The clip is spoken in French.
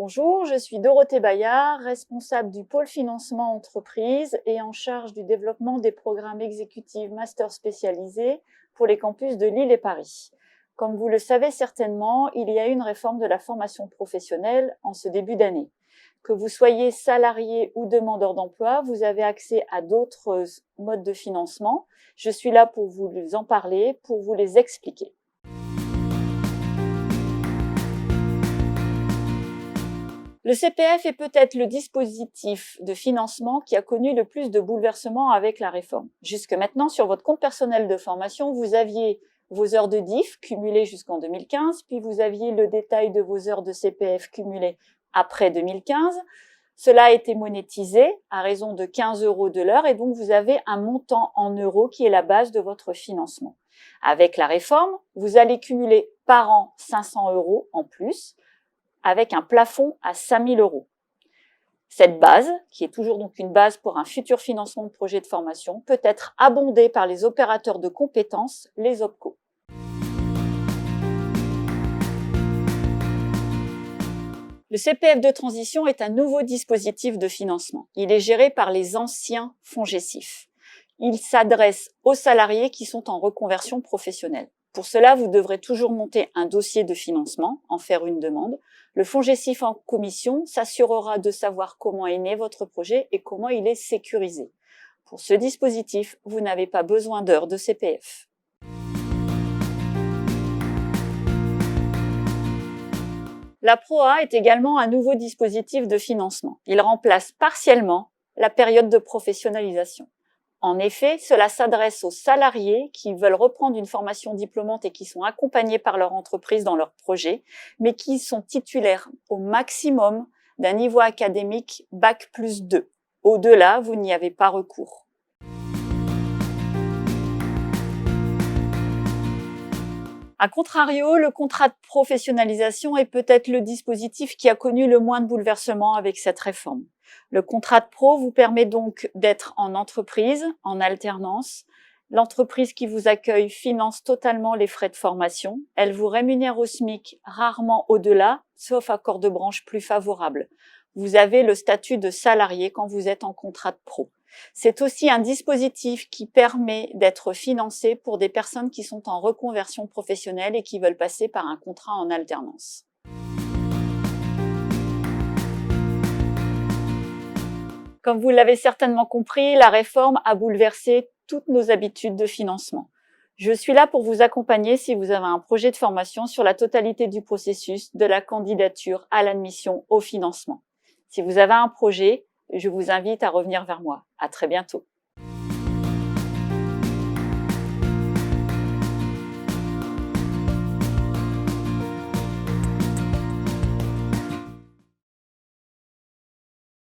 Bonjour, je suis Dorothée Bayard, responsable du pôle financement entreprise et en charge du développement des programmes exécutifs master spécialisés pour les campus de Lille et Paris. Comme vous le savez certainement, il y a eu une réforme de la formation professionnelle en ce début d'année. Que vous soyez salarié ou demandeur d'emploi, vous avez accès à d'autres modes de financement. Je suis là pour vous en parler, pour vous les expliquer. Le CPF est peut-être le dispositif de financement qui a connu le plus de bouleversements avec la réforme. Jusque maintenant, sur votre compte personnel de formation, vous aviez vos heures de DIF cumulées jusqu'en 2015, puis vous aviez le détail de vos heures de CPF cumulées après 2015. Cela a été monétisé à raison de 15 € de l'heure et donc vous avez un montant en euros qui est la base de votre financement. Avec la réforme, vous allez cumuler par an 500 € en plus, avec un plafond à 5 000 €. Cette base, qui est toujours donc une base pour un futur financement de projet de formation, peut être abondée par les opérateurs de compétences, les OPCO. Le CPF de transition est un nouveau dispositif de financement. Il est géré par les anciens FONGECIF. Il s'adresse aux salariés qui sont en reconversion professionnelle. Pour cela, vous devrez toujours monter un dossier de financement, en faire une demande. Le FONGECIF en commission s'assurera de savoir comment est né votre projet et comment il est sécurisé. Pour ce dispositif, vous n'avez pas besoin d'heures de CPF. La PROA est également un nouveau dispositif de financement. Il remplace partiellement la période de professionnalisation. En effet, cela s'adresse aux salariés qui veulent reprendre une formation diplômante et qui sont accompagnés par leur entreprise dans leur projet, mais qui sont titulaires au maximum d'un niveau académique Bac+2. Au-delà, vous n'y avez pas recours. A contrario, le contrat de professionnalisation est peut-être le dispositif qui a connu le moins de bouleversements avec cette réforme. Le contrat de pro vous permet donc d'être en entreprise, en alternance. L'entreprise qui vous accueille finance totalement les frais de formation. Elle vous rémunère au SMIC, rarement au-delà, sauf accord de branche plus favorable. Vous avez le statut de salarié quand vous êtes en contrat de pro. C'est aussi un dispositif qui permet d'être financé pour des personnes qui sont en reconversion professionnelle et qui veulent passer par un contrat en alternance. Comme vous l'avez certainement compris, la réforme a bouleversé toutes nos habitudes de financement. Je suis là pour vous accompagner si vous avez un projet de formation sur la totalité du processus de la candidature à l'admission au financement. Si vous avez un projet, je vous invite à revenir vers moi. À très bientôt.